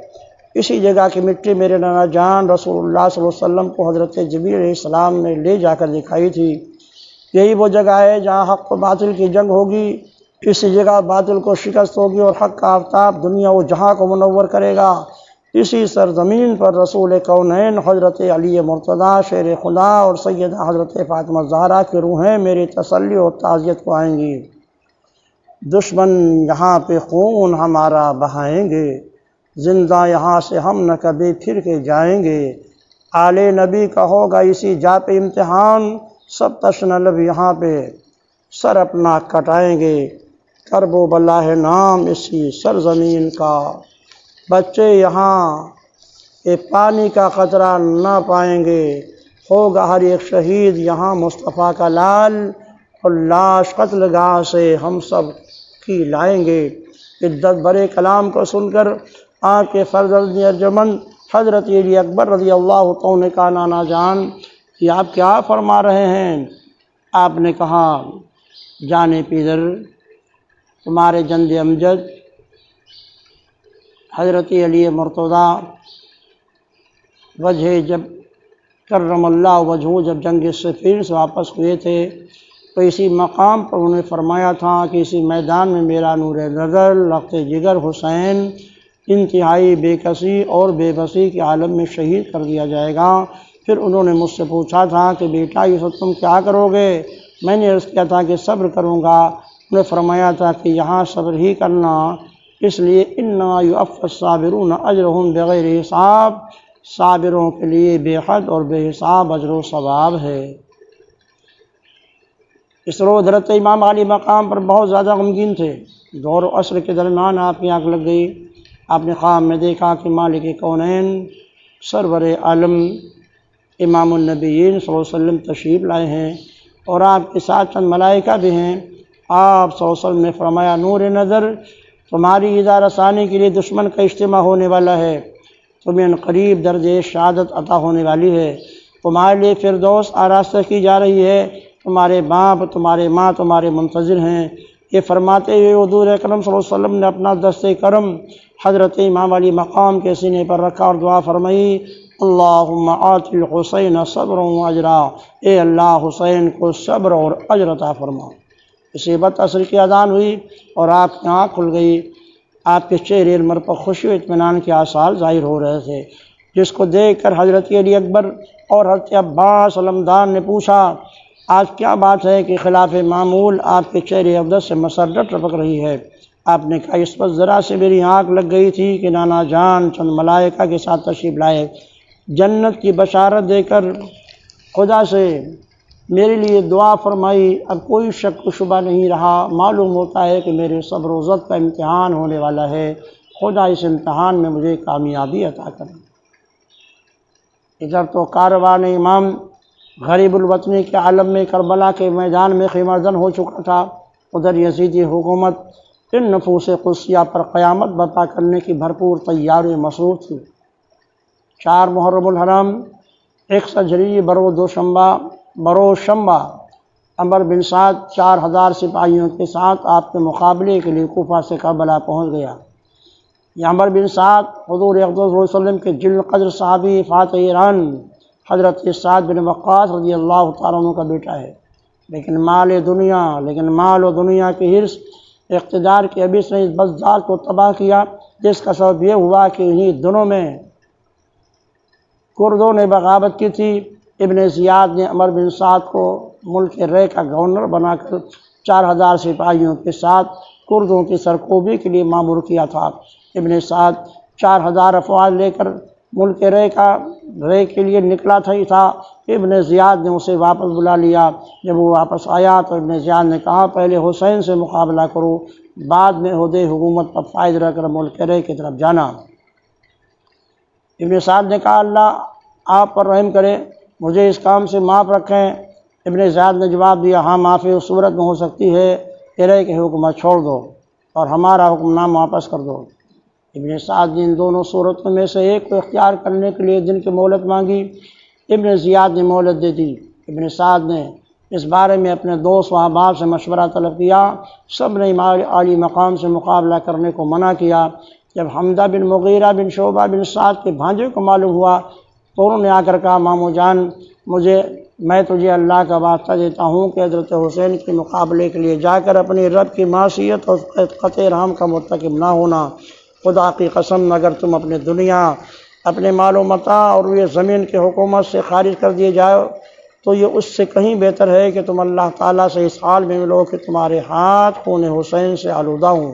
اسی جگہ کی مٹی میرے نانا جان رسول اللہ صلی اللہ علیہ وسلم کو حضرت جبریل علیہ السلام نے لے جا کر دکھائی تھی۔ یہی وہ جگہ ہے جہاں حق و باطل کی جنگ ہوگی، اسی جگہ باطل کو شکست ہوگی اور حق کا آفتاب دنیا و جہاں کو منور کرے گا۔ اسی سرزمین پر رسول کونین حضرت علی مرتضیٰ شیر خدا اور سیدہ حضرت فاطمہ زہرا کی روحیں میری تسلی اور تعزیت کو آئیں گی۔ دشمن یہاں پہ خون ہمارا بہائیں گے، زندہ یہاں سے ہم نہ کبھی پھر کے جائیں گے۔ آل نبی کا ہوگا اسی جا پہ امتحان، سب تشنہ لب یہاں پہ سر اپنا کٹائیں گے۔ کرب و بلا ہے نام اسی سرزمین کا، بچے یہاں یہ پانی کا قطرہ نہ پائیں گے۔ ہوگا ہر ایک شہید یہاں مصطفیٰ کا لال، اور لاش قتل گاہ سے ہم سب کی لائیں گے۔ عدت برے کلام کو سن کر آنکھ کے فرزند ارجمند حضرت علی اکبر رضی اللہ تعالیٰ نے کہا نانا جان کہ آپ کیا فرما رہے ہیں؟ آپ نے کہا جانے پیدر تمہارے جند امجد حضرت علی مرتضیٰ وجہ جب کرم اللہ وجہہ جب جنگ صفین سے واپس ہوئے تھے تو اسی مقام پر انہوں نے فرمایا تھا کہ اسی میدان میں میرا نور نظر لخت جگر حسین انتہائی بے کسی اور بے بسی کے عالم میں شہید کر دیا جائے گا۔ پھر انہوں نے مجھ سے پوچھا تھا کہ بیٹا یہ سب تم کیا کرو گے؟ میں نے عرض کیا تھا کہ صبر کروں گا۔ انہوں نے فرمایا تھا کہ یہاں صبر ہی کرنا، اس لیے انما یوفی الصابرون اجرہم بغیر حساب، صابروں کے لیے بے حد اور بے حساب اجر و ثواب ہے۔ اس روز حضرت امام علی مقام پر بہت زیادہ غمگین تھے۔ ظہر و عصر کے درمیان آپ کی آنکھ لگ گئی۔ آپ نے خواب میں دیکھا کہ مالک کونین سرور عالم امام النبیین صلی اللہ علیہ وسلم تشریف لائے ہیں اور آپ کے ساتھ چند ملائکہ بھی ہیں۔ آپ صلی اللہ علیہ وسلم نے فرمایا نور نظر تمہاری ایذا رسانی کے لیے دشمن کا اجتماع ہونے والا ہے، تمہیں ان قریب درجہ شہادت عطا ہونے والی ہے، تمہارے لیے فردوس آراستہ کی جا رہی ہے، تمہارے باپ تمہارے ماں تمہارے منتظر ہیں۔ یہ فرماتے ہوئے حضور اکرم صلی اللہ علیہ وسلم نے اپنا دست کرم حضرت امام علی مقام کے سینے پر رکھا اور دعا فرمائی اللہم آت الحسین صبر و اجرا، اے اللہ حسین کو صبر اور اجر عطا فرما۔ اسی وقت عصر کی اذان ہوئی اور آپ کی آنکھ کھل گئی۔ آپ کے چہرے انور پر خوشی و اطمینان کے آثار ظاہر ہو رہے تھے، جس کو دیکھ کر حضرت علی اکبر اور حضرت عباس علمدان نے پوچھا آج کیا بات ہے کہ خلاف معمول آپ کے چہرے اقدس سے مسرت ٹپک رہی ہے؟ آپ نے کہا اس پر ذرا سے میری آنکھ لگ گئی تھی کہ نانا جان چند ملائکہ کے ساتھ تشریف لائے، جنت کی بشارت دے کر خدا سے میرے لیے دعا فرمائی۔ اب کوئی شک و شبہ نہیں رہا، معلوم ہوتا ہے کہ میرے صبر و ضبط کا امتحان ہونے والا ہے، خدا اس امتحان میں مجھے کامیابی عطا کرے۔ ادھر تو کاروان امام غریب الوطنی کے عالم میں کربلا کے میدان میں خیمردن ہو چکا تھا، ادھر یزیدی حکومت ان نفوس قدسیہ پر قیامت برپا کرنے کی بھرپور تیاری مصروف تھی۔ 4 محرم الحرام 61 ہجری بروز شنبہ عمر بن سعد 4000 سپاہیوں کے ساتھ آپ کے مقابلے کے لیے کوفہ سے کربلا پہنچ گیا۔ یہ عمر بن سعد حضور اقدس صلی اللہ علیہ وسلم کے جل قدر صحابی فاتح ایران حضرت سعد بن وقاص رضی اللہ تعالیٰ عنہ کا بیٹا ہے، لیکن مال و دنیا کی حرص اقتدار کے ابس نے اس بزداد کو تباہ کیا، جس کا سبب یہ ہوا کہ انہی دنوں میں کردوں نے بغاوت کی تھی۔ ابن زیاد نے عمر بن سعد کو ملک رے کا گورنر بنا کر 4000 سپاہیوں کے ساتھ کردوں کی سرکوبی کے لیے مامور کیا تھا۔ ابن سعد 4000 افواج لے کر ملک رے کے لیے نکلا تھا۔ ابن زیاد نے اسے واپس بلا لیا۔ جب وہ واپس آیا تو ابن زیاد نے کہا پہلے حسین سے مقابلہ کرو، بعد میں عہدے حکومت پر فائز رکھ کر ملک رے کی طرف جانا۔ ابن سعد نے کہا اللہ آپ پر رحم کرے، مجھے اس کام سے معاف رکھیں۔ ابن زیاد نے جواب دیا ہاں معافی اس صورت میں ہو سکتی ہے کہ رے کی حکومت چھوڑ دو اور ہمارا حکم نام واپس کر دو۔ ابن سعد نے ان دونوں صورتوں میں سے ایک کو اختیار کرنے کے لیے دن کی مہلت مانگی۔ ابن زیاد نے مہلت دے دی۔ ابن سعد نے اس بارے میں اپنے دوست و احباب سے مشورہ طلب کیا، سب نے امام علی مقام سے مقابلہ کرنے کو منع کیا۔ جب حمزہ بن مغیرہ بن شعبہ بن سعد کے بھانجے کو معلوم ہوا تو انہوں نے آ کر کہا مامو جان میں تجھے اللہ کا واسطہ دیتا ہوں کہ حضرت حسین کے مقابلے کے لیے جا کر اپنی رب کی معصیت اور قطع رحم کا مرتکب نہ ہونا۔ خدا کی قسم اگر تم اپنے دنیا اپنے مال و متاع اور یہ زمین کے حکومت سے خارج کر دیے جاؤ تو یہ اس سے کہیں بہتر ہے کہ تم اللہ تعالیٰ سے اس حال میں ملو کہ تمہارے ہاتھ خون حسین سے آلودہ ہوں۔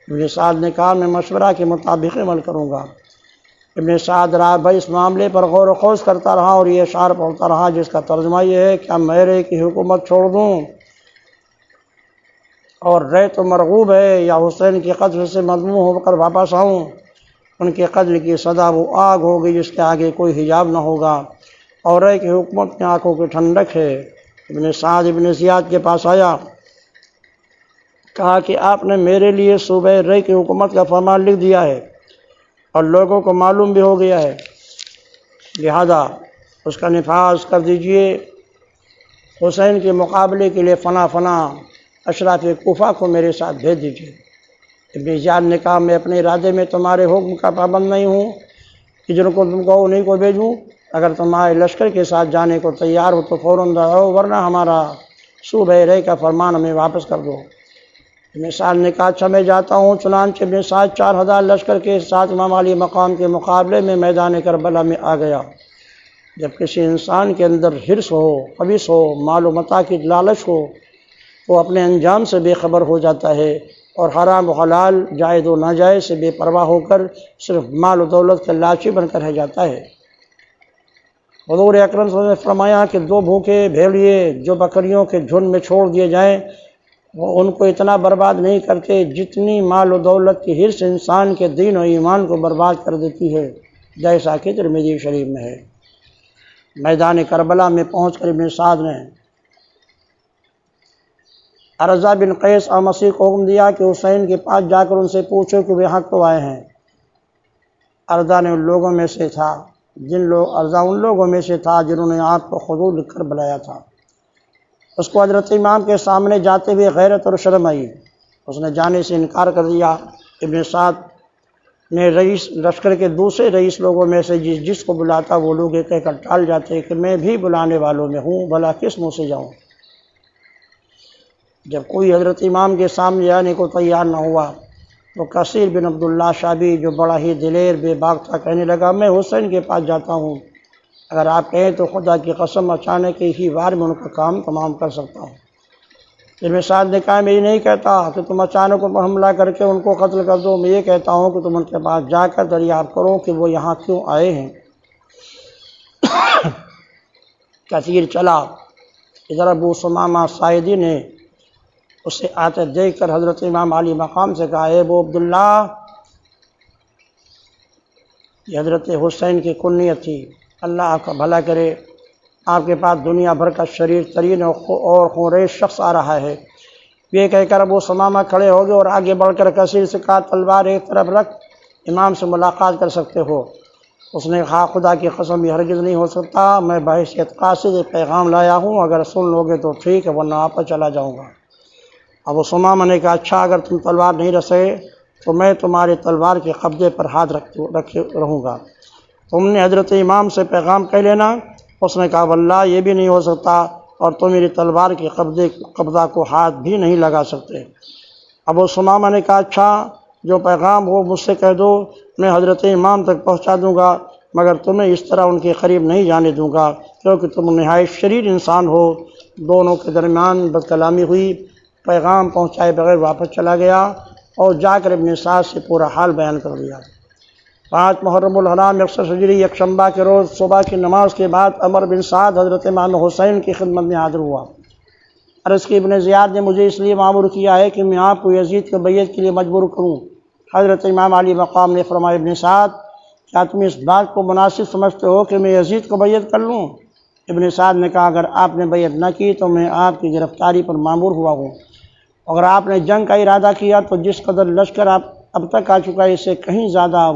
ابن سعد نے کہا میں مشورہ کے مطابق عمل کروں گا۔ ابن سعد رات بھر اس معاملے پر غور و خوض کرتا رہا اور یہ اشعار پڑھتا رہا جس کا ترجمہ یہ ہے کہ میں رے کی حکومت چھوڑ دوں اور رے تو مرغوب ہے، یا حسین کے قتل سے مذموم ہو کر واپس آؤں، ان کے قتل کی سزا وہ آگ ہوگی جس کے آگے کوئی حجاب نہ ہوگا، اور رے کی حکومت میں آنکھوں کی ٹھنڈک ہے۔ ابن سعد ابن زیاد کے پاس آیا، کہا کہ آپ نے میرے لیے صوبہ رے کی حکومت کا فرمان لکھ دیا ہے، اور لوگوں کو معلوم بھی ہو گیا ہے، لہذا اس کا نفاذ کر دیجئے۔ حسین کے مقابلے کے لیے فلاں اشراف کوفہ کو میرے ساتھ بھیج دیجئے۔ ابن زیاد نے کہا میں اپنے ارادے میں تمہارے حکم کا پابند نہیں ہوں کہ جن کو تم کہو انہیں کو بھیجوں۔ اگر تمہارے لشکر کے ساتھ جانے کو تیار ہو تو فوراً جاؤ، ورنہ ہمارا صوبہ رے کا فرمان ہمیں واپس کر دو۔ ابن سعد نے کہا اچھا میں جاتا ہوں۔ چنانچہ ابن سعد 4000 لشکر کے ساتھ امام علی مقام کے مقابلے میں میدان کربلا میں آ گیا۔ جب کسی انسان کے اندر حرص ہو، حوث ہو، مال و متاع کی لالچ ہو، وہ اپنے انجام سے بے خبر ہو جاتا ہے اور حرام و حلال، جائز و ناجائز سے بے پرواہ ہو کر صرف مال و دولت کا لالچی بن کر رہ جاتا ہے۔ حضور اکرم صلی اللہ علیہ وسلم نے فرمایا کہ 2 بھوکے بھیڑیے جو بکریوں کے جھنڈ میں چھوڑ دیے جائیں وہ ان کو اتنا برباد نہیں کرتے جتنی مال و دولت کی حرص انسان کے دین و ایمان کو برباد کر دیتی ہے، جیسا کہ ترمذی شریف میں ہے۔ میدان کربلا میں پہنچ کر ابن سعد نے ارزا بن قیس آمسی کو حکم دیا کہ حسین کے پاس جا کر ان سے پوچھو کہ وہ یہاں کیوں آئے ہیں۔ ارزا ان لوگوں میں سے تھا جنہوں نے آپ کو حضور لکھ کر بلایا تھا۔ اس کو حضرت امام کے سامنے جاتے ہوئے غیرت اور شرم آئی، اس نے جانے سے انکار کر دیا۔ ابن سعد نے لشکر کے دوسرے رئیس لوگوں میں سے جس کو بلاتا وہ لوگ یہ کہہ کر ٹال جاتے کہ میں بھی بلانے والوں میں ہوں، بھلا کس منہ سے جاؤں۔ جب کوئی حضرت امام کے سامنے آنے کو تیار نہ ہوا تو کثیر بن عبداللہ شابی جو بڑا ہی دلیر بے باک تھا کہنے لگا میں حسین کے پاس جاتا ہوں، اگر آپ کہیں تو خدا کی قسم اچانک ہی بار میں ان کا کام تمام کر سکتا ہوں۔ ابن سعد نے کہا میں یہ نہیں کہتا کہ تم اچانک پر حملہ کر کے ان کو قتل کر دو، میں یہ کہتا ہوں کہ تم ان کے پاس جا کر دریافت کرو کہ وہ یہاں کیوں آئے ہیں۔ کثیر چلا، ادھر ابو ثمامہ ساعدی نے اسے آتے دیکھ کر حضرت امام علی مقام سے کہا اے ابو عبداللہ، یہ حضرت حسین کی کنیت تھی، اللہ آپ کا بھلا کرے، آپ کے پاس دنیا بھر کا شریر ترین اور خوریش شخص آ رہا ہے۔ یہ کہہ کر ابو ثمامہ کھڑے ہو گئے اور آگے بڑھ کر کثیر سے کہا تلوار ایک طرف رکھ، امام سے ملاقات کر سکتے ہو۔ اس نے کہا خدا کی قسم یہ ہرگز نہیں ہو سکتا، میں بحیثیت قاصد پیغام لایا ہوں، اگر سن لو گے تو ٹھیک ہے ورنہ واپس چلا جاؤں گا۔ ابو ثمامہ نے کہا اچھا اگر تم تلوار نہیں رسے تو میں تمہاری تلوار کے قبضے پر ہاتھ رکھے رہوں گا، تم نے حضرت امام سے پیغام کہہ لینا۔ اس نے کہا واللہ یہ بھی نہیں ہو سکتا اور تم میری تلوار کے قبضہ کو ہاتھ بھی نہیں لگا سکتے۔ ابو ثمامہ نے کہا اچھا جو پیغام ہو مجھ سے کہہ دو، میں حضرت امام تک پہنچا دوں گا، مگر تمہیں اس طرح ان کے قریب نہیں جانے دوں گا کیونکہ تم نہایت شریر انسان ہو۔ دونوں کے درمیان بد کلامی ہوئی، پیغام پہنچائے بغیر واپس چلا گیا اور جا کر ابن سعد سے پورا حال بیان کر دیا۔ 5 محرم الحرام 61 ہجری یکشنبہ کے روز صبح کی نماز کے بعد عمر بن سعد حضرت امام حسین کی خدمت میں حاضر ہوا۔ عرض کی ابن زیاد نے مجھے اس لیے مامور کیا ہے کہ میں آپ کو یزید کے بیعت کے لیے مجبور کروں۔ حضرت امام علی مقام نے فرمایا ابن سعد کیا تم اس بات کو مناسب سمجھتے ہو کہ میں یزید کو بیعت کر لوں؟ ابن سعد نے کہا اگر آپ نے بیعت نہ کی تو میں آپ کی گرفتاری پر مامور ہوا ہوں، اگر آپ نے جنگ کا ارادہ کیا تو جس قدر لشکر اب تک آ چکا ہے اس سے کہیں زیادہ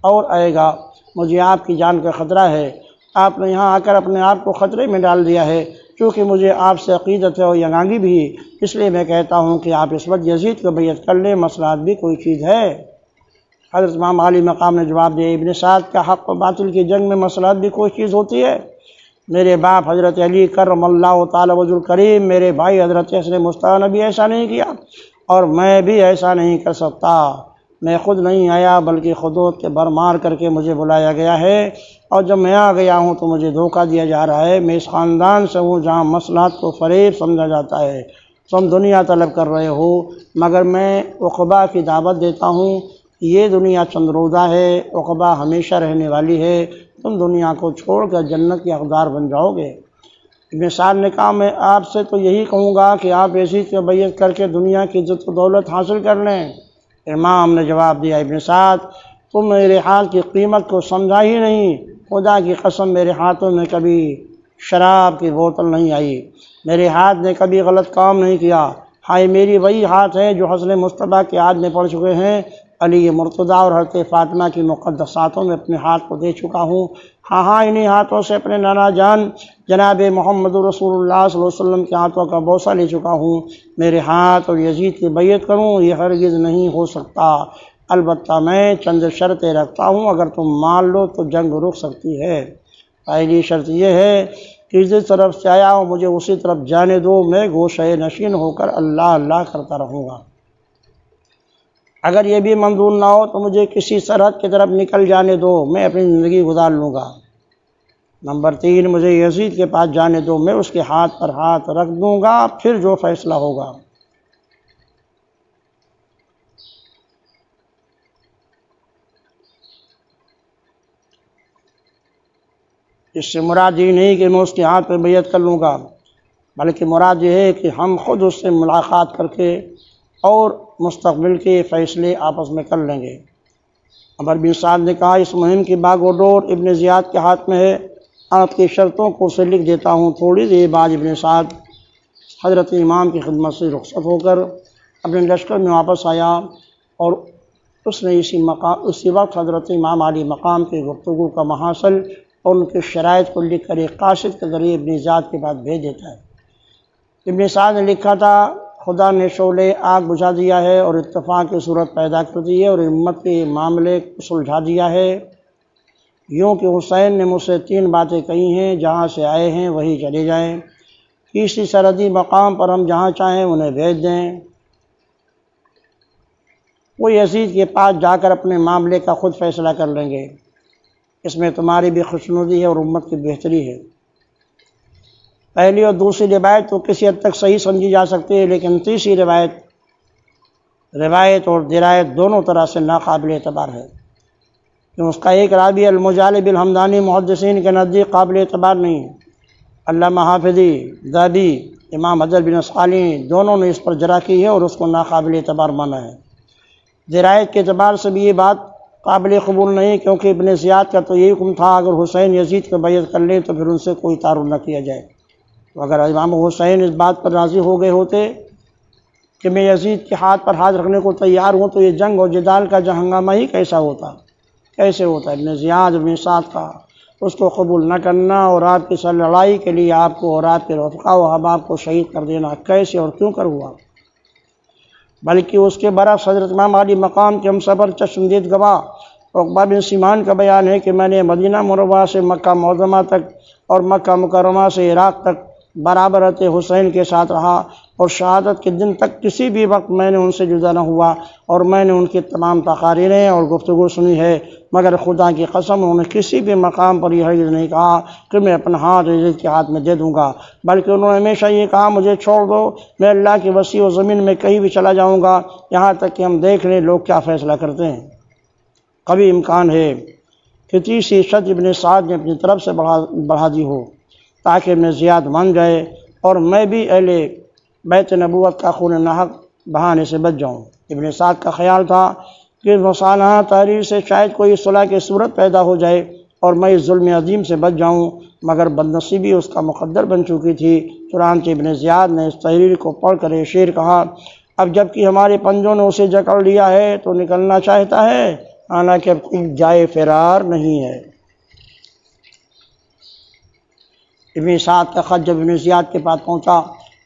اور آئے گا، مجھے آپ کی جان کا خطرہ ہے، آپ نے یہاں آ کر اپنے آپ کو خطرے میں ڈال دیا ہے، چونکہ مجھے آپ سے عقیدت ہے اور یگانگی بھی، اس لیے میں کہتا ہوں کہ آپ اس وقت یزید کو بیعت کر لیں، مصلحت بھی کوئی چیز ہے۔ حضرت امام علی مقام نے جواب دیا ابن سعد کا حق و باطل کی جنگ میں مصلحت بھی کوئی چیز ہوتی ہے؟ میرے باپ حضرت علی کرم اللہ تعالی وجہ الکریم، میرے بھائی حضرت حسن مصطفیٰ نے بھی ایسا نہیں کیا اور میں بھی ایسا نہیں کر سکتا۔ میں خود نہیں آیا بلکہ خودت کے برمار کر کے مجھے بلایا گیا ہے، اور جب میں آ گیا ہوں تو مجھے دھوکہ دیا جا رہا ہے۔ میں اس خاندان سے ہوں جہاں مصلحت کو فریب سمجھا جاتا ہے، تم دنیا طلب کر رہے ہو، مگر میں عقبہ کی دعوت دیتا ہوں، یہ دنیا چند روزہ ہے، عقبہ ہمیشہ رہنے والی ہے، تم دنیا کو چھوڑ کر جنت کے حقدار بن جاؤ گے۔ ابن سعد نے کہا میں آپ سے تو یہی کہوں گا کہ آپ یزید کی بیعت کر کے دنیا کی عزت و دولت حاصل کر لیں۔ امام نے جواب دیا ابن سعد تم میرے ہاتھ کی قیمت کو سمجھا ہی نہیں، خدا کی قسم میرے ہاتھوں میں کبھی شراب کی بوتل نہیں آئی، میرے ہاتھ نے کبھی غلط کام نہیں کیا، ہائے میری وہی ہاتھ ہے جو حسن مصطفیٰ کے ہاتھ میں پڑ چکے ہیں، علی مرتضیٰ اور حضرت فاطمہ کی مقدساتوں میں اپنے ہاتھ کو دے چکا ہوں۔ ہاں انہی ہاتھوں سے اپنے نانا جان جناب محمد رسول اللہ صلی اللہ علیہ وسلم کے ہاتھوں کا بوسہ لے چکا ہوں۔ میرے ہاتھ اور یزید کی بیعت کروں یہ ہرگز نہیں ہو سکتا، البتہ میں چند شرطیں رکھتا ہوں، اگر تم مان لو تو جنگ رک سکتی ہے۔ پہلی شرط یہ ہے کہ جس طرف سے آیا ہوں مجھے اسی طرف جانے دو، میں گوشہ نشین ہو کر اللہ اللہ کرتا رہوں گا۔ اگر یہ بھی منظور نہ ہو تو مجھے کسی سرحد کی طرف نکل جانے دو، میں اپنی زندگی گزار لوں گا۔ نمبر 3، مجھے یزید کے پاس جانے دو، میں اس کے ہاتھ پر ہاتھ رکھ دوں گا، پھر جو فیصلہ ہوگا۔ اس سے مراد یہ نہیں کہ میں اس کے ہاتھ پہ بیعت کر لوں گا، بلکہ مراد یہ ہے کہ ہم خود اس سے ملاقات کر کے اور مستقبل کے فیصلے آپس میں کر لیں گے۔ عمر بن سعد نے کہا اس مہم کی باغ و ڈور ابن زیاد کے ہاتھ میں ہے، آپ کی شرطوں کو اسے لکھ دیتا ہوں۔ تھوڑی دیر بعد ابن سعد حضرت امام کی خدمت سے رخصت ہو کر اپنے لشکر میں واپس آیا اور اس نے اسی وقت حضرت امام علی مقام کی گفتگو کا محاصل اور ان کی شرائط کو لکھ کر ایک قاصد کے ذریعے ابن زیاد کے پاس بھیج دیتا ہے۔ ابن سعد نے لکھا تھا خدا نے شعلے آگ بجھا دیا ہے اور اتفاق کی صورت پیدا کر دی ہے اور امت کے معاملے کو سلجھا دیا ہے، یوں کہ حسین نے مجھ سے 3 باتیں کہی ہیں، جہاں سے آئے ہیں وہی چلے جائیں، کسی سرحدی مقام پر ہم جہاں چاہیں انہیں بھیج دیں، وہ یزید کے پاس جا کر اپنے معاملے کا خود فیصلہ کر لیں گے، اس میں تمہاری بھی خوشنودی ہے اور امت کی بہتری ہے۔ پہلی اور دوسری روایت تو کسی حد تک صحیح سمجھی جا سکتی ہے، لیکن تیسری روایت اور درایت دونوں طرح سے ناقابل اعتبار ہے، کہ اس کا ایک راوی المجالب الحمدانی محدثین کے نزدیک قابل اعتبار نہیں ہے۔ علامہ حافظی، ذہبی، امام حجر بن اسقلانی دونوں نے اس پر جرح کی ہے اور اس کو ناقابل اعتبار مانا ہے۔ درایت کے اعتبار سے بھی یہ بات قابل قبول نہیں، کیونکہ ابن زیاد کا تو یہی حکم تھا اگر حسین یزید کو بیعت کر لیں تو پھر ان سے کوئی تعارف نہ کیا جائے۔ تو اگر امام حسین اس بات پر راضی ہو گئے ہوتے کہ میں یزید کے ہاتھ پر ہاتھ رکھنے کو تیار ہوں تو یہ جنگ اور جدال کا ہنگامہ ہی کیسے ہوتا۔ ابن زیاد ابن سعد کا اس کو قبول نہ کرنا اور آپ کی سر لڑائی کے لیے آپ کو اور آپ کے رفقا و احباب کو شہید کر دینا کیسے اور کیوں کر ہوا؟ بلکہ اس کے برعکس حضرت امام علی مقام کے ہم سفر چشمدید گواہ عقبہ بن سیمان کا بیان ہے کہ میں نے مدینہ منورہ سے مکہ معظمہ تک اور مکہ مکرمہ سے عراق تک برابر حسین کے ساتھ رہا اور شہادت کے دن تک کسی بھی وقت میں نے ان سے جدا نہ ہوا، اور میں نے ان کی تمام تقاریریں اور گفتگو سنی ہے، مگر خدا کی قسم انہوں نے کسی بھی مقام پر یہ ہرگز نہیں کہا کہ میں اپنا ہاتھ یزید کے ہاتھ میں دے دوں گا، بلکہ انہوں نے ہمیشہ یہ کہا مجھے چھوڑ دو، میں اللہ کی وسیع و زمین میں کہیں بھی چلا جاؤں گا، یہاں تک کہ ہم دیکھ لیں لوگ کیا فیصلہ کرتے ہیں۔ کبھی امکان ہے کہ تیسری شرط ابن سعد نے اپنی طرف سے بڑھا دی ہو تاکہ ابن زیاد مان جائے اور میں بھی اہل بیت نبوت کا خون نحق بہانے سے بچ جاؤں۔ ابن سعد کا خیال تھا کہ مصالحہ تحریر سے شاید کوئی صلح کی صورت پیدا ہو جائے اور میں اس ظلم عظیم سے بچ جاؤں، مگر بدنصیبی اس کا مقدر بن چکی تھی۔ چنانچہ ابن زیاد نے اس تحریر کو پڑھ کر یہ شعر کہا، اب جب کہ ہمارے پنجوں نے اسے جکڑ لیا ہے تو نکلنا چاہتا ہے، حالانکہ اب کوئی جائے فرار نہیں ہے۔ ابن سعد کا خط جب ابن زیاد کے پاس پہنچا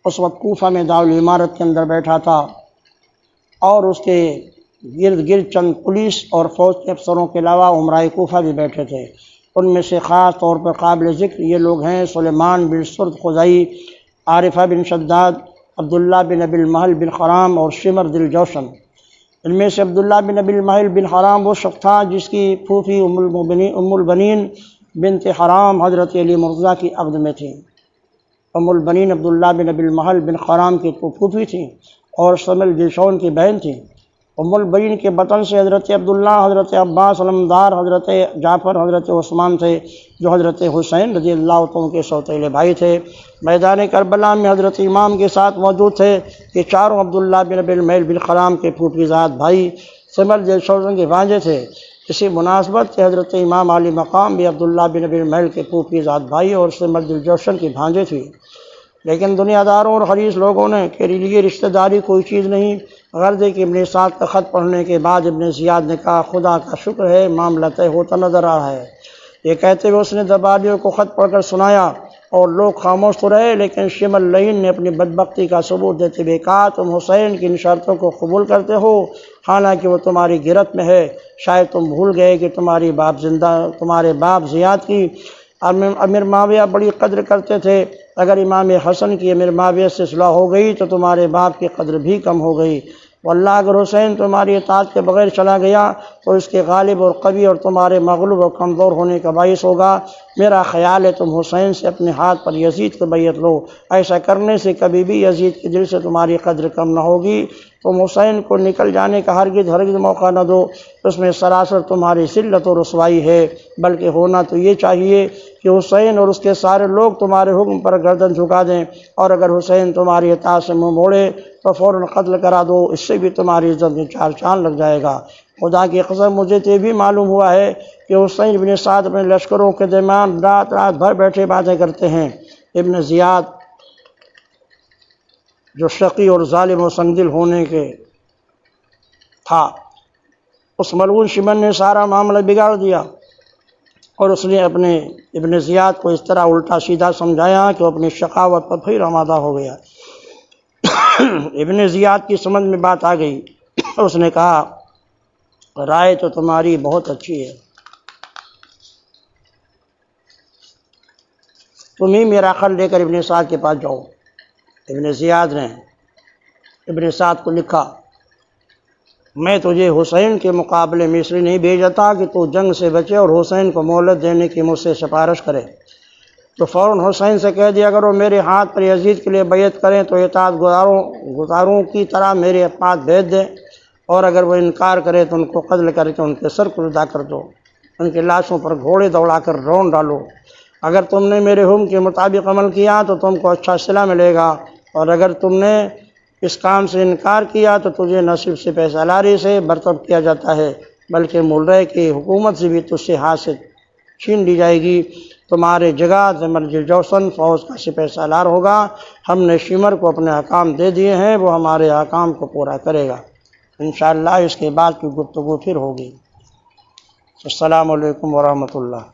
اس وقت کوفہ میں دارالعمارت کے اندر بیٹھا تھا اور اس کے گرد گرد چند پولیس اور فوج کے افسروں کے علاوہ عمرائے کوفہ بھی بیٹھے تھے۔ ان میں سے خاص طور پر قابل ذکر یہ لوگ ہیں سلیمان بن سرد خزائی، عارفہ بن شداد، عبداللہ بن ابی المحل بن حرام اور شمر دل جوشن۔ ان میں سے عبداللہ بن ابی المحل بن حرام وہ شخص تھا جس کی پھوپھی ام البنین بنت حرام حضرت علی مرتضیٰ کی عقد میں تھیں۔ ام البنین عبداللہ بن ابی المحل بن حرام کی پھوپھی تھیں اور شمر دل جوشن کی بہن تھیں۔ ام البنین کے بطن سے حضرت عبداللہ، حضرت عباس علمدار، حضرت جعفر، حضرت عثمان تھے جو حضرت حسین رضی اللہ عنہ کے سوتیلے بھائی تھے۔ میدان کربلا میں حضرت امام کے ساتھ موجود تھے کہ چاروں عبداللہ بن ابی المحل بن حرام کے پھوپھی زاد بھائی شمر دل جوشن کے بھانجے تھے۔ اسی مناسبت سے حضرت امام علی مقام بھی عبداللہ بن ابی المحل کے پھوپھی زاد بھائی اور شمر دل جوشن کی بھانجے تھی۔ لیکن دنیا داروں اور حریص لوگوں نے کہ یہ رشتہ داری کوئی چیز نہیں، غرض ہے کہ ابن سعد کا خط پڑھنے کے بعد ابن زیاد نے کہا خدا کا شکر ہے معاملہ طے ہوتا نظر آ رہا ہے۔ یہ کہتے ہوئے اس نے زبادیوں کو خط پڑھ کر سنایا اور لوگ خاموش تو رہے، لیکن شمر لعین نے اپنی بدبختی کا ثبوت دیتے ہوئے کہا تم حسین کی ان شرطوں کو قبول کرتے ہو حالانکہ وہ تمہاری گرفت میں ہے، شاید تم بھول گئے کہ تمہارے باپ زیاد کی امیر معاویہ بڑی قدر کرتے تھے، اگر امام حسن کی امیر معاویہ سے صلح ہو گئی تو تمہارے باپ کی قدر بھی کم ہو گئی، واللہ اگر حسین تمہاری اطاعت کے بغیر چلا گیا تو اس کے غالب اور قوی اور تمہارے مغلوب اور کمزور ہونے کا باعث ہوگا۔ میرا خیال ہے تم حسین سے اپنے ہاتھ پر یزید کو بیعت لو، ایسا کرنے سے کبھی بھی یزید کے دل سے تمہاری قدر کم نہ ہوگی۔ تم حسین کو نکل جانے کا ہرگز موقع نہ دو، اس میں سراسر تمہاری ذلت و رسوائی ہے، بلکہ ہونا تو یہ چاہیے کہ حسین اور اس کے سارے لوگ تمہارے حکم پر گردن جھکا دیں، اور اگر حسین تمہاری اطاعت سے منہ موڑے تو فوراً قتل کرا دو، اس سے بھی تمہاری عزت میں چار چاند لگ جائے گا۔ خدا کی قسم مجھے تو یہ بھی معلوم ہوا ہے کہ حسین بن سعد اپنے لشکروں کے درمیان رات بھر بیٹھے باتیں کرتے ہیں۔ ابن زیاد جو شقی اور ظالم و سنگدل ہونے کے تھا، اس ملعون شمر نے سارا معاملہ بگاڑ دیا، اور اس نے اپنے ابن زیاد کو اس طرح الٹا سیدھا سمجھایا کہ وہ اپنی شقاوت پر پھر آمادہ ہو گیا۔ ابن زیاد کی سمجھ میں بات آ گئی، اس نے کہا رائے تو تمہاری بہت اچھی ہے، تم ہی میرا خط لے کر ابن سعد کے پاس جاؤ۔ ابن زیاد نے ابن سعد کو لکھا میں تجھے حسین کے مقابلے میں اس لیے نہیں بھیجتا کہ تو جنگ سے بچے اور حسین کو مہلت دینے کی مجھ سے سفارش کرے، تو فوراً حسین سے کہہ دیا اگر وہ میرے ہاتھ پر یزید کے لیے بیعت کریں تو اطاعت گزاروں کی طرح میرے پاس بھیج دیں، اور اگر وہ انکار کرے تو ان کو قتل کر کے ان کے سر کو جدا کر دو، ان کی لاشوں پر گھوڑے دوڑا کر رون ڈالو۔ اگر تم نے میرے حکم کے مطابق عمل کیا تو تم کو اچھا صلہ ملے گا، اور اگر تم نے اس کام سے انکار کیا تو تجھے نہ صرف سپہ سالاری سے برطرف کیا جاتا ہے بلکہ ملرے کی حکومت سے بھی تجھ سے ہاتھ سے چھین لی جائے گی۔ تمہارے جگہ زمرجل جوسن فوج کا سپہ سالار ہوگا، ہم نے شمر کو اپنے احکام دے دیے ہیں، وہ ہمارے احکام کو پورا کرے گا۔ انشاءاللہ اس کے بعد کی گفتگو پھر ہوگی۔ السلام علیکم ورحمۃ اللہ۔